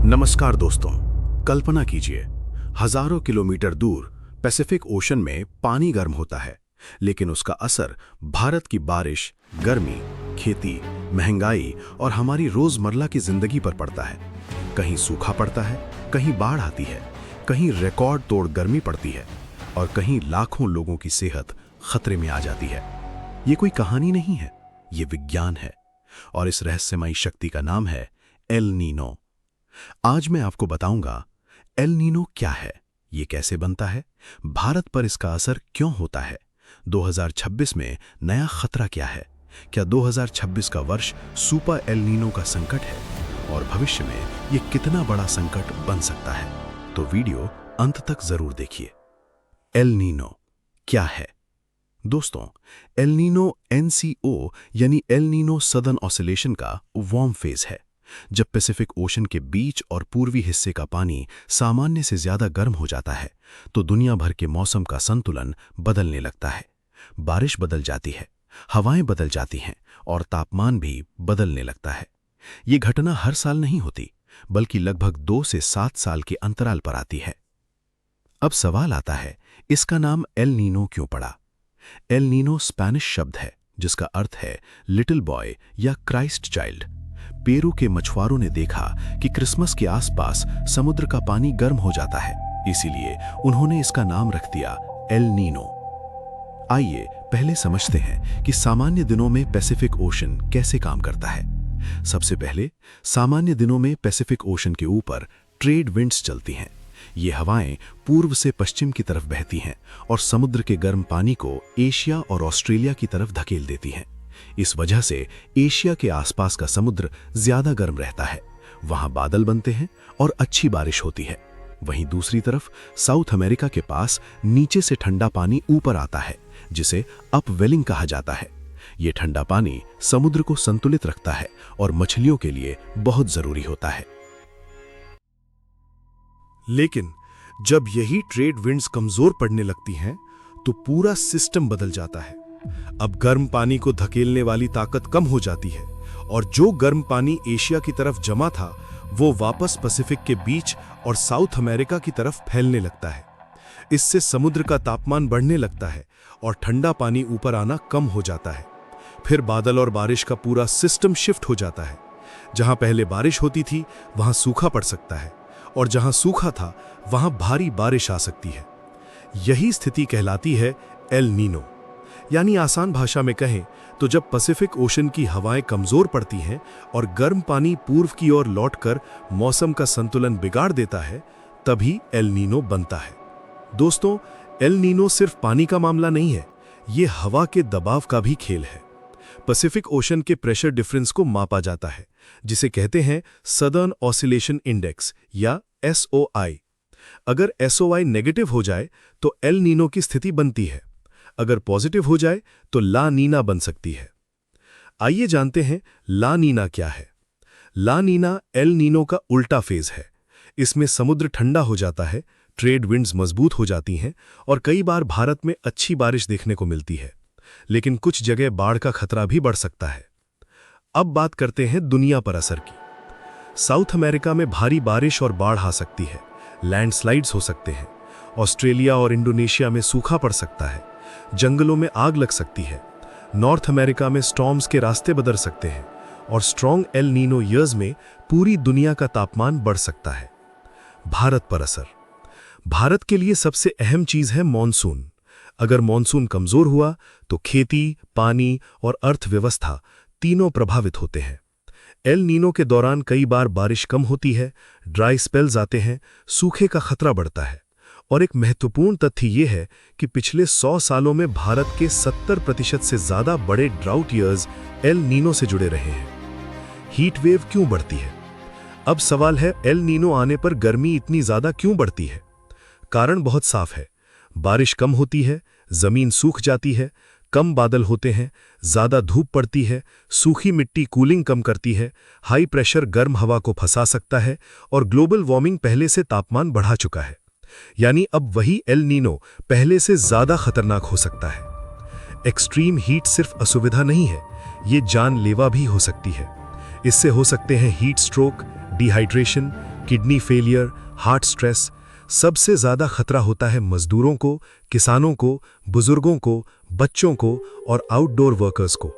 नमस्कार दोस्तों, कल्पना कीजिए हजारों किलोमीटर दूर पैसिफिक ओशन में पानी गर्म होता है, लेकिन उसका असर भारत की बारिश, गर्मी, खेती, महंगाई और हमारी रोजमर्रा की जिंदगी पर पड़ता है। कहीं सूखा पड़ता है, कहीं बाढ़ आती है, कहीं रिकॉर्ड तोड़ गर्मी पड़ती है और कहीं लाखों लोगों की सेहत खतरे में आ जाती है। ये कोई कहानी नहीं है, ये विज्ञान है और इस रहस्यमयी शक्ति का नाम है एल नीनो। आज मैं आपको बताऊंगा एल नीनो क्या है, ये कैसे बनता है, भारत पर इसका असर क्यों होता है, 2026 में नया खतरा क्या है, क्या 2026 का वर्ष सुपर एल नीनो का संकट है और भविष्य में ये कितना बड़ा संकट बन सकता है। तो वीडियो अंत तक जरूर देखिए। एल नीनो क्या है? दोस्तों, एल नीनो NCO यानी एल नीनो सदर्न ऑसिलेशन का वार्म फेज है, जब पैसिफिक ओशन के बीच और पूर्वी हिस्से का पानी सामान्य से ज्यादा गर्म हो जाता है तो दुनिया भर के मौसम का संतुलन बदलने लगता है। बारिश बदल जाती है, हवाएं बदल जाती हैं और तापमान भी बदलने लगता है। ये घटना हर साल नहीं होती, बल्कि लगभग 2 से 7 साल के अंतराल पर आती है। अब सवाल आता है, इसका नाम एल नीनो क्यों पड़ा? एल नीनो स्पेनिश शब्द है जिसका अर्थ है लिटिल बॉय या क्राइस्ट चाइल्ड। पेरू के मछुआरों ने देखा कि क्रिसमस के आसपास समुद्र का पानी गर्म हो जाता है, इसीलिए उन्होंने इसका नाम रख दिया एल नीनो। आइए पहले समझते हैं कि सामान्य दिनों में पैसिफिक ओशन कैसे काम करता है। सबसे पहले, सामान्य दिनों में पैसिफिक ओशन के ऊपर ट्रेड विंड्स चलती हैं। ये हवाएं पूर्व से पश्चिम की तरफ बहती हैं और समुद्र के गर्म पानी को एशिया और ऑस्ट्रेलिया की तरफ धकेल देती हैं। इस वजह से एशिया के आसपास का समुद्र ज्यादा गर्म रहता है, वहां बादल बनते हैं और अच्छी बारिश होती है। वहीं दूसरी तरफ साउथ अमेरिका के पास नीचे से ठंडा पानी ऊपर आता है, जिसे अपवेलिंग कहा जाता है। यह ठंडा पानी समुद्र को संतुलित रखता है और मछलियों के लिए बहुत जरूरी होता है। लेकिन जब यही ट्रेड विंड्स कमजोर पड़ने लगती हैं, तो पूरा सिस्टम बदल जाता है। अब गर्म पानी को धकेलने वाली ताकत कम हो जाती है और जो गर्म पानी एशिया की तरफ जमा था, वो वापस पैसिफिक के बीच और साउथ अमेरिका की तरफ फैलने लगता है। इससे समुद्र का तापमान बढ़ने लगता है और ठंडा पानी ऊपर आना कम हो जाता है। फिर बादल और बारिश का पूरा सिस्टम शिफ्ट हो जाता है। जहां पहले बारिश होती थी, वहां सूखा पड़ सकता है और जहां सूखा था, वहां भारी बारिश आ सकती है। यही स्थिति कहलाती है एल नीनो। यानी आसान भाषा में कहें तो जब पैसिफिक ओशन की हवाएं कमजोर पड़ती हैं और गर्म पानी पूर्व की ओर लौटकर मौसम का संतुलन बिगाड़ देता है, तभी एल नीनो बनता है। दोस्तों, एल नीनो सिर्फ पानी का मामला नहीं है, ये हवा के दबाव का भी खेल है। पैसिफिक ओशन के प्रेशर डिफरेंस को मापा जाता है, जिसे कहते हैं सदर्न ऑसिलेशन इंडेक्स या SOI। अगर SOI नेगेटिव हो जाए तो एल नीनो की स्थिति बनती है, अगर पॉजिटिव हो जाए तो ला नीना बन सकती है। आइए जानते हैं ला नीना क्या है। ला नीना एल नीनो का उल्टा फेज है। इसमें समुद्र ठंडा हो जाता है, ट्रेड विंड्स मजबूत हो जाती हैं और कई बार भारत में अच्छी बारिश देखने को मिलती है, लेकिन कुछ जगह बाढ़ का खतरा भी बढ़ सकता है। अब बात करते हैं दुनिया पर असर की। साउथ अमेरिका में भारी बारिश और बाढ़ आ सकती है, लैंडस्लाइड्स हो सकते हैं। ऑस्ट्रेलिया और इंडोनेशिया में सूखा पड़ सकता है, जंगलों में आग लग सकती है। नॉर्थ अमेरिका में स्टॉर्म्स के रास्ते बदल सकते हैं और स्ट्रॉन्ग एल नीनो ईयर्स में पूरी दुनिया का तापमान बढ़ सकता है। भारत पर असर। भारत के लिए सबसे अहम चीज है मॉनसून। अगर मॉनसून कमजोर हुआ तो खेती, पानी और अर्थव्यवस्था तीनों प्रभावित होते हैं। एल नीनो के दौरान कई बार बारिश कम होती है, ड्राई स्पेल्स आते हैं, सूखे का खतरा बढ़ता है। और एक महत्वपूर्ण तथ्य यह है कि पिछले 100 सालों में भारत के 70% से ज्यादा बड़े ड्राउट ईयर्स एल नीनो से जुड़े रहे हैं। हीट वेव क्यों बढ़ती है? अब सवाल है, एल नीनो आने पर गर्मी इतनी ज्यादा क्यों बढ़ती है? कारण बहुत साफ है। बारिश कम होती है, जमीन सूख जाती है, कम बादल होते हैं, ज्यादा धूप पड़ती है, सूखी मिट्टी कूलिंग कम करती है, हाई प्रेशर गर्म हवा को फंसा सकता है और ग्लोबल वार्मिंग पहले से तापमान बढ़ा चुका है। यानी अब वही एल नीनो पहले से ज्यादा खतरनाक हो सकता है। एक्सट्रीम हीट सिर्फ असुविधा नहीं है, ये जानलेवा भी हो सकती है। इससे हो सकते हैं heat stroke, dehydration, kidney failure, heart stress. सबसे ज्यादा खतरा होता है मजदूरों को, किसानों को, बुजुर्गों को, बच्चों को और आउटडोर वर्कर्स को।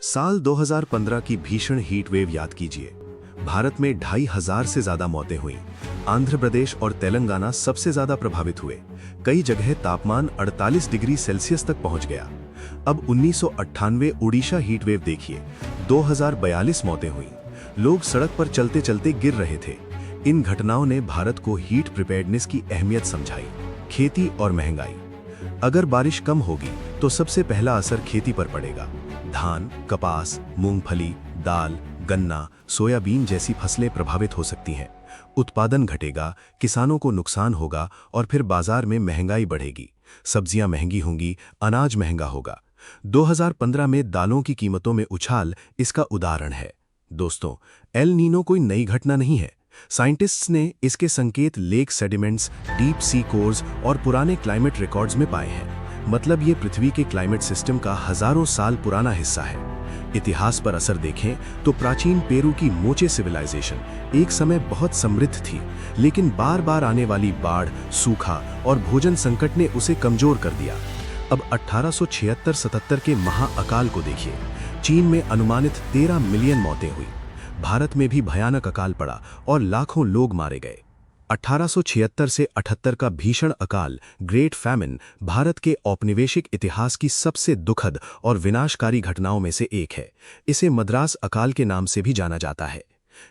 साल 2015 की भीषण हीट वेव याद कीजिए। भारत में 2500 से ज्यादा मौतें हुईं। आंध्र प्रदेश और तेलंगाना सबसे ज्यादा प्रभावित हुए। कई जगह तापमान 48 डिग्री सेल्सियस तक पहुंच गया। अब 1998 ओडिशा हीट वेव देखिए, 2042 मौतें हुईं। लोग सड़क पर चलते चलते गिर रहे थे। इन घटनाओं ने भारत को हीट प्रिपेयर्डनेस की अहमियत समझाई। खेती और महंगाई। अगर बारिश कम होगी तो सबसे पहला असर खेती पर पड़ेगा। धान, कपास, मूंगफली, दाल, गन्ना, सोयाबीन जैसी फसलें प्रभावित हो सकती हैं। उत्पादन घटेगा, किसानों को नुकसान होगा और फिर बाजार में महंगाई बढ़ेगी। सब्जियां महंगी होंगी, अनाज महंगा होगा। 2015 में दालों की कीमतों में उछाल इसका उदाहरण है। दोस्तों, एल नीनो कोई नई घटना नहीं है। साइंटिस्ट्स ने इसके संकेत lake sediments, deep sea course और पुराने क्लाइमेट रिकॉर्ड्स में पाए हैं। मतलब ये पृथ्वी के क्लाइमेट सिस्टम का हजारों साल पुराना हिस्सा है। इतिहास पर असर देखें तो प्राचीन पेरू की मोचे सिविलाइजेशन एक समय बहुत समृद्ध थी, लेकिन बार बार आने वाली बाढ़, सूखा और भोजन संकट ने उसे कमजोर कर दिया। अब 1876-77 के महाअकाल को देखिए। चीन में अनुमानित 13 मिलियन मौतें हुई। भारत में भी भयानक अकाल पड़ा और लाखों लोग मारे गए। 1876 से 78 का भीषण अकाल, ग्रेट फैमिन, भारत के औपनिवेशिक इतिहास की सबसे दुखद और विनाशकारी घटनाओं में से एक है। इसे मद्रास अकाल के नाम से भी जाना जाता है।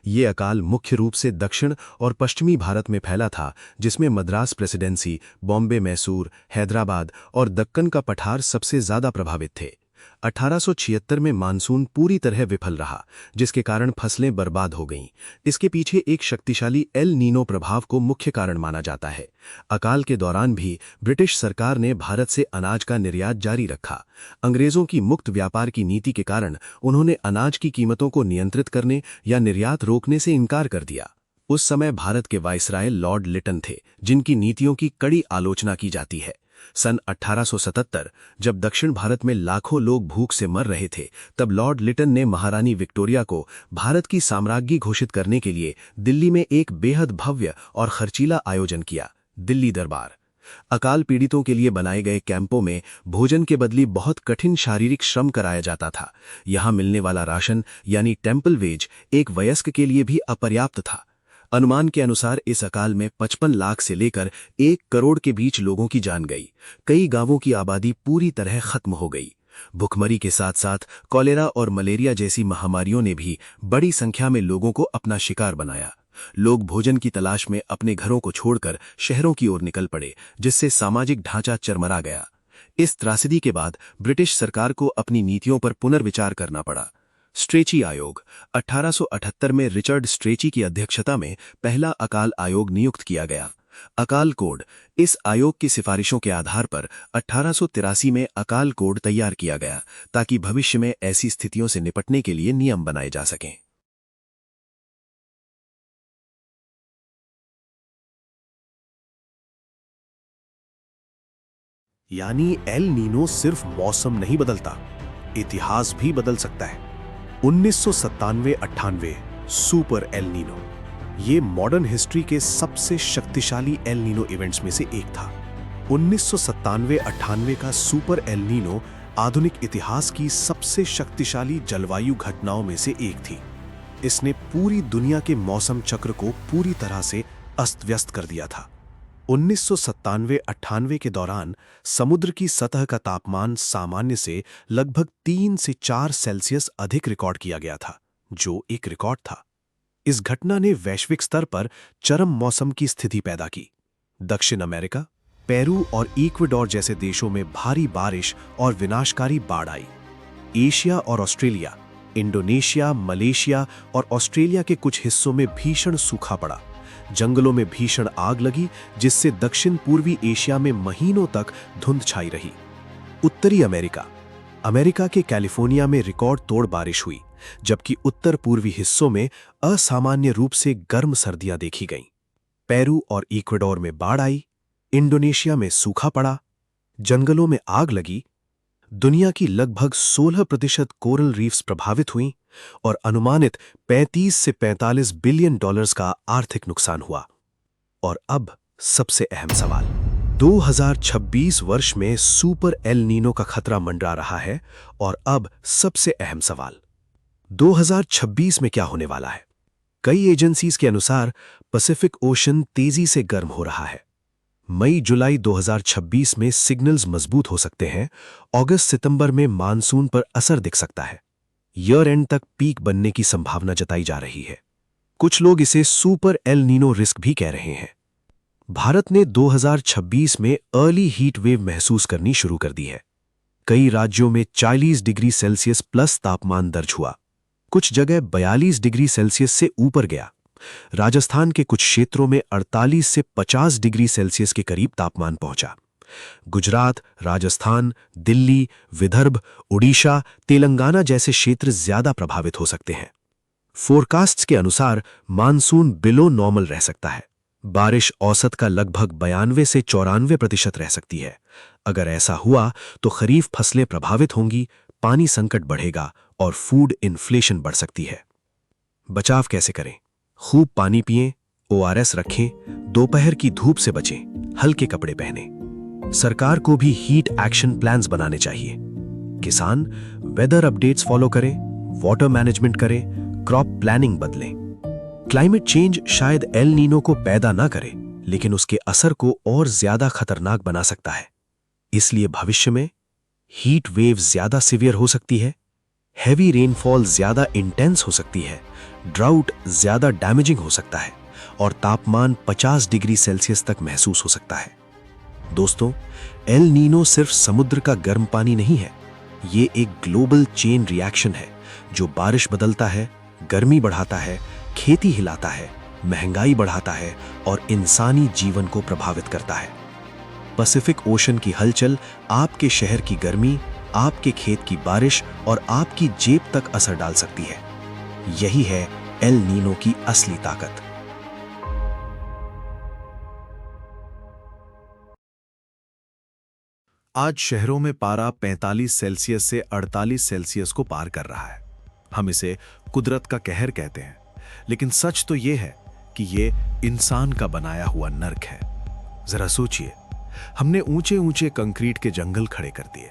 ये अकाल मुख्य रूप से दक्षिण और पश्चिमी भारत में फैला था, जिसमें मद्रास प्रेसिडेंसी, बॉम्बे, मैसूर, हैदराबाद और दक्कन का पठार सबसे ज्यादा प्रभावित थे। 1876 में मानसून पूरी तरह विफल रहा, जिसके कारण फसलें बर्बाद हो गईं। इसके पीछे एक शक्तिशाली एल नीनो प्रभाव को मुख्य कारण माना जाता है। अकाल के दौरान भी ब्रिटिश सरकार ने भारत से अनाज का निर्यात जारी रखा। अंग्रेजों की मुक्त व्यापार की नीति के कारण उन्होंने अनाज की कीमतों को नियंत्रित करने या निर्यात रोकने से इनकार कर दिया। उस समय भारत के वाइसराय लॉर्ड लिटन थे, जिनकी नीतियों की कड़ी आलोचना की जाती है। सन 1877 जब दक्षिण भारत में लाखों लोग भूख से मर रहे थे, तब लॉर्ड लिटन ने महारानी विक्टोरिया को भारत की साम्राज्ञी घोषित करने के लिए दिल्ली में एक बेहद भव्य और खर्चीला आयोजन किया, दिल्ली दरबार। अकाल पीड़ितों के लिए बनाए गए कैंपों में भोजन के बदले बहुत कठिन शारीरिक श्रम कराया जाता था। यहां मिलने वाला राशन यानी टेम्पल वेज एक वयस्क के लिए भी अपर्याप्त था। अनुमान के अनुसार इस अकाल में 55 लाख से लेकर 1 करोड़ के बीच लोगों की जान गई। कई गांवों की आबादी पूरी तरह खत्म हो गई। भुखमरी के साथ साथ कॉलेरा और मलेरिया जैसी महामारियों ने भी बड़ी संख्या में लोगों को अपना शिकार बनाया। लोग भोजन की तलाश में अपने घरों को छोड़कर शहरों की ओर निकल पड़े, जिससे सामाजिक ढांचा चरमरा गया। इस त्रासदी के बाद ब्रिटिश सरकार को अपनी नीतियों पर पुनर्विचार करना पड़ा। स्ट्रेची आयोग 1878 में रिचर्ड स्ट्रेची की अध्यक्षता में पहला अकाल आयोग नियुक्त किया गया। अकाल कोड, इस आयोग की सिफारिशों के आधार पर 1883 में अकाल कोड तैयार किया गया, ताकि भविष्य में ऐसी स्थितियों से निपटने के लिए नियम बनाए जा सकें। यानी एल नीनो सिर्फ मौसम नहीं बदलता, इतिहास भी बदल सकता है। 1997-98 सुपर एल नीनो, ये मॉडर्न हिस्ट्री के सबसे शक्तिशाली एल नीनो इवेंट्स में से एक था। 1997-98 का सुपर एल नीनो आधुनिक इतिहास की सबसे शक्तिशाली जलवायु घटनाओं में से एक थी। इसने पूरी दुनिया के मौसम चक्र को पूरी तरह से अस्त व्यस्त कर दिया था। 1997-98 के दौरान समुद्र की सतह का तापमान सामान्य से लगभग 3 से 4 सेल्सियस अधिक रिकॉर्ड किया गया था, जो एक रिकॉर्ड था। इस घटना ने वैश्विक स्तर पर चरम मौसम की स्थिति पैदा की। दक्षिण अमेरिका, पेरू और इक्वाडोर जैसे देशों में भारी बारिश और विनाशकारी बाढ़ आई। एशिया और ऑस्ट्रेलिया, इंडोनेशिया, मलेशिया और ऑस्ट्रेलिया के कुछ हिस्सों में भीषण सूखा पड़ा। जंगलों में भीषण आग लगी, जिससे दक्षिण पूर्वी एशिया में महीनों तक धुंध छाई रही। उत्तरी अमेरिका के कैलिफोर्निया में रिकॉर्ड तोड़ बारिश हुई, जबकि उत्तर पूर्वी हिस्सों में असामान्य रूप से गर्म सर्दियां देखी गईं। पेरू और इक्वाडोर में बाढ़ आई, इंडोनेशिया में सूखा पड़ा, जंगलों में आग लगी। दुनिया की लगभग 16% कोरल रीफ्स प्रभावित हुईं और अनुमानित 35 से 45 बिलियन डॉलर्स का आर्थिक नुकसान हुआ। और अब सबसे अहम सवाल, 2026 वर्ष में सुपर एल नीनो का खतरा मंडरा रहा है और अब सबसे अहम सवाल, 2026 में क्या होने वाला है? कई एजेंसीज के अनुसार पैसिफिक ओशन तेजी से गर्म हो रहा है। मई-जुलाई 2026 में सिग्नल्स मजबूत हो सकते हैं, अगस्त-सितंबर में मानसून पर असर दिख सकता है। ईयर एंड तक पीक बनने की संभावना जताई जा रही है। कुछ लोग इसे सुपर एल नीनो रिस्क भी कह रहे हैं। भारत ने 2026 में अर्ली हीट वेव महसूस करनी शुरू कर दी है। कई राज्यों में 40 डिग्री सेल्सियस प्लस तापमान दर्ज हुआ। कुछ जगह 42 डिग्री सेल्सियस से ऊपर गया। राजस्थान के कुछ क्षेत्रों में 48 से 50 डिग्री सेल्सियस के करीब तापमान पहुंचा। गुजरात, राजस्थान, दिल्ली, विदर्भ, उड़ीसा, तेलंगाना जैसे क्षेत्र ज्यादा प्रभावित हो सकते हैं। फोरकास्ट्स के अनुसार मानसून बिलो नॉर्मल रह सकता है। बारिश औसत का लगभग 92 से 94% रह सकती है। अगर ऐसा हुआ तो खरीफ फसलें प्रभावित होंगी, पानी संकट बढ़ेगा और फूड इन्फ्लेशन बढ़ सकती है। बचाव कैसे करें? खूब पानी पिएं, ORS रखें, दोपहर की धूप से बचें, हल्के कपड़े पहनें। सरकार को भी हीट एक्शन प्लान्स बनाने चाहिए। किसान वेदर अपडेट्स फॉलो करें, वाटर मैनेजमेंट करें, क्रॉप प्लानिंग बदलें। क्लाइमेट चेंज शायद एल नीनो को पैदा ना करे, लेकिन उसके असर को और ज्यादा खतरनाक बना सकता है। इसलिए भविष्य में हीट वेव ज्यादा सीवियर हो सकती है, हैवी रेनफॉल ज्यादा इंटेंस हो सकती है, ड्राउट ज्यादा डैमेजिंग हो सकता है और तापमान 50 डिग्री सेल्सियस तक महसूस हो सकता है। दोस्तों, एल नीनो सिर्फ समुद्र का गर्म पानी नहीं है, ये एक ग्लोबल चेन रिएक्शन है जो बारिश बदलता है, गर्मी बढ़ाता है, खेती हिलाता है, महंगाई बढ़ाता है और इंसानी जीवन को प्रभावित करता है। पैसिफिक ओशन की हलचल आपके शहर की गर्मी, आपके खेत की बारिश और आपकी जेब तक असर डाल सकती है। यही है एल नीनो की असली ताकत। आज शहरों में पारा 45 सेल्सियस से 48 सेल्सियस को पार कर रहा है। हम इसे कुदरत का कहर कहते हैं, लेकिन सच तो यह है कि यह इंसान का बनाया हुआ नर्क है। जरा सोचिए, हमने ऊंचे ऊंचे कंक्रीट के जंगल खड़े कर दिए।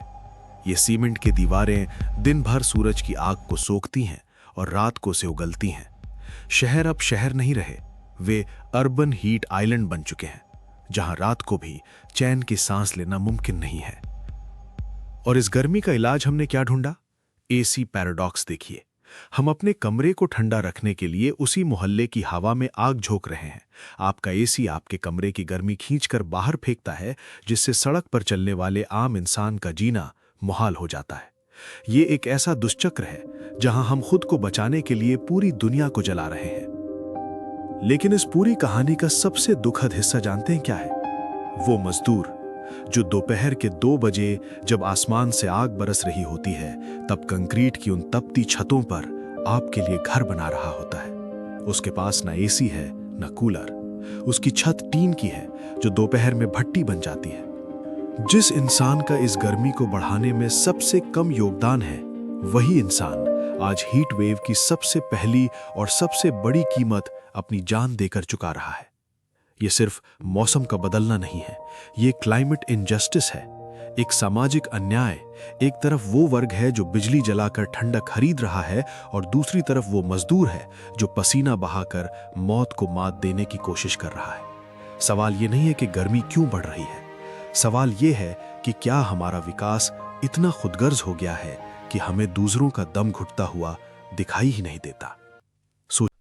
ये सीमेंट की दीवारें दिन भर सूरज की आग को सोखती हैं और रात को से उगलती हैं। शहर अब शहर नहीं रहे, वे अर्बन हीट आइलैंड बन चुके हैं, जहां रात को भी चैन की सांस लेना मुमकिन नहीं है। और इस गर्मी का इलाज हमने क्या ढूंढा? एसी पैराडॉक्स देखिए। हम अपने कमरे को ठंडा रखने के लिए उसी मोहल्ले की हवा में आग झोंक रहे हैं। आपका एसी आपके कमरे की गर्मी खींचकर बाहर फेंकता है, जिससे सड़क पर चलने वाले आम इंसान का जीना मुहाल हो जाता है। ये एक ऐसा दुष्चक्र है जहां हम खुद को बचाने के लिए पूरी दुनिया को जला रहे हैं। लेकिन इस पूरी कहानी का सबसे दुखद हिस्सा जानते हैं क्या है? वो मजदूर जो दोपहर के 2 बजे जब आसमान से आग बरस रही होती है, तब कंक्रीट की उन तपती छतों पर आपके लिए घर बना रहा होता है। उसके पास ना एसी है, ना कूलर। उसकी छत टीन की है जो दोपहर में भट्टी बन जाती है। जिस इंसान का इस गर्मी को बढ़ाने में सबसे कम योगदान है, वही इंसान आज हीट वेव की सबसे पहली और सबसे बड़ी कीमत अपनी जान देकर चुका रहा है। ये सिर्फ मौसम का बदलना नहीं है, ये क्लाइमेट इनजस्टिस है, एक सामाजिक अन्याय। एक तरफ वो वर्ग है जो बिजली जलाकर ठंडक खरीद रहा है और दूसरी तरफ वो मजदूर है जो पसीना बहाकर मौत को मात देने की कोशिश कर रहा है। सवाल ये नहीं है कि गर्मी क्यों बढ़ रही है, सवाल ये है कि क्या हमारा विकास इतना खुदगर्ज हो गया है कि हमें दूसरों का दम घुटता हुआ दिखाई ही नहीं देता।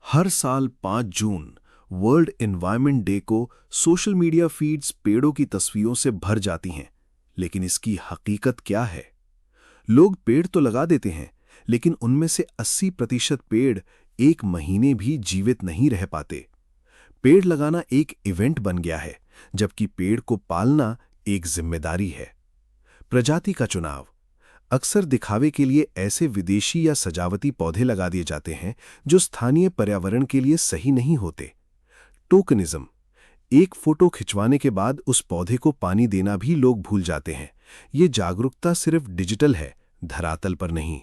हर साल 5 जून वर्ल्ड एनवायरनमेंट डे को सोशल मीडिया फीड्स पेड़ों की तस्वीरों से भर जाती हैं, लेकिन इसकी हकीकत क्या है? लोग पेड़ तो लगा देते हैं, लेकिन उनमें से 80% पेड़ 1 महीने भी जीवित नहीं रह पाते। पेड़ लगाना एक इवेंट बन गया है, जबकि पेड़ को पालना एक जिम्मेदारी है। प्रजाति का चुनाव। अक्सर दिखावे के लिए ऐसे विदेशी या सजावटी पौधे लगा दिए जाते हैं जो स्थानीय पर्यावरण के लिए सही नहीं होते। टोकनिज्म। एक फोटो खिंचवाने के बाद उस पौधे को पानी देना भी लोग भूल जाते हैं। ये जागरूकता सिर्फ डिजिटल है, धरातल पर नहीं।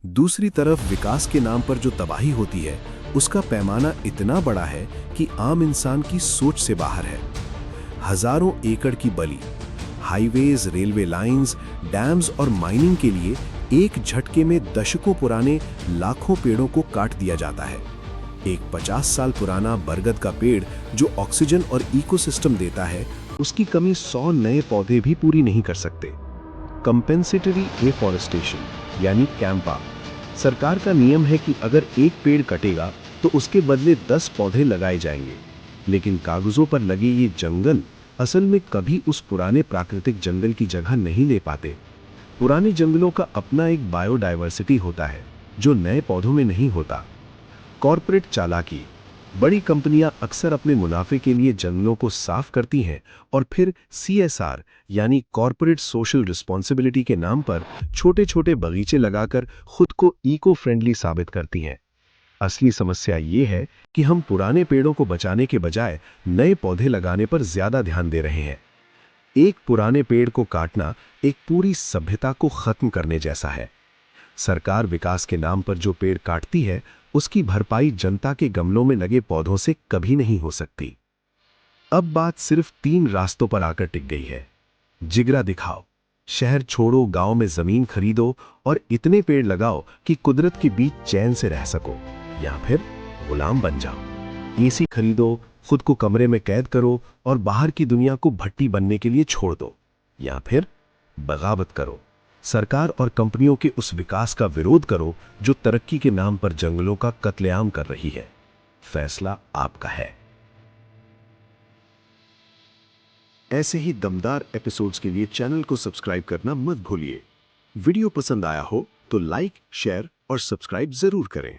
दूसरी तरफ विकास के नाम पर जो तबाही होती है, उसका पैमाना इतना बड़ा है कि आम इंसान की सोच से बाहर है। हजारों एकड़ की बली, हाईवेज, रेलवे लाइंस, डैम्स और माइनिंग के लिए एक झटके में दशकों पुराने लाखों पेड़ों को काट दिया जाता है। एक 50 साल पुराना बरगद का पेड़ जो ऑक्सीजन और इकोसिस्टम देता है, उसकी कमी 100 नए पौधे भी पूरी नहीं कर सकते। कंपेंसेटरी एफॉरेस्टेशन यानी कैंपा। सरकार का नियम है कि अगर एक पेड़ कटेगा तो उसके बदले 10 पौधे लगाए जाएंगे, लेकिन कागजों पर लगे ये जंगल असल में कभी उस पुराने प्राकृतिक जंगल की जगह नहीं ले पाते। पुराने जंगलों का अपना एक बायोडायवर्सिटी होता है जो नए पौधों में नहीं होता। कॉर्पोरेट चालाकी। बड़ी कंपनियां अक्सर अपने मुनाफे के लिए जंगलों को साफ करती हैं और फिर CSR यानी कॉर्पोरेट सोशल रिस्पॉन्सिबिलिटी के नाम पर छोटे-छोटे बगीचे लगाकर खुद को इको फ्रेंडली साबित करती हैं। असली समस्या ये है कि हम पुराने पेड़ों को बचाने के बजाय नए पौधे लगाने पर ज्यादा ध्यान दे रहे हैं। एक पुराने पेड़ को काटना एक पूरी सभ्यता को खत्म करने जैसा है। सरकार विकास के नाम पर जो पेड़ काटती है, उसकी भरपाई जनता के गमलों में लगे पौधों से कभी नहीं हो सकती। अब बात सिर्फ 3 रास्तों पर आकर टिक गई है। जिगरा दिखाओ, शहर छोड़ो, गांव में जमीन खरीदो और इतने पेड़ लगाओ कि कुदरत के बीच चैन से रह सको, या फिर गुलाम बन जाओ। एसी खरीदो, खुद को कमरे में कैद करो और बाहर की दुनिया को भट्टी बनने के लिए छोड़ दो, या फिर बगावत करो, सरकार और कंपनियों के उस विकास का विरोध करो जो तरक्की के नाम पर जंगलों का कत्लेआम कर रही है। फैसला आपका है। ऐसे ही दमदार एपिसोड्स के लिए चैनल को सब्सक्राइब करना मत भूलिए। वीडियो पसंद आया हो तो लाइक, शेयर और सब्सक्राइब जरूर करें।